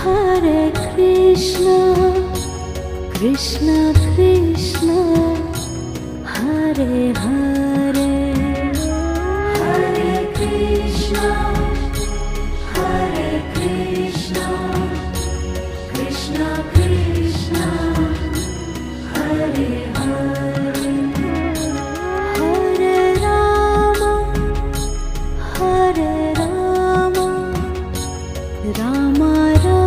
Hare Krishna, Krishna Krishna, Hare Hare, Hare Krishna, Hare Krishna, Krishna Krishna, Hare Hare, Hare Rama, Hare Rama, Rama Rama,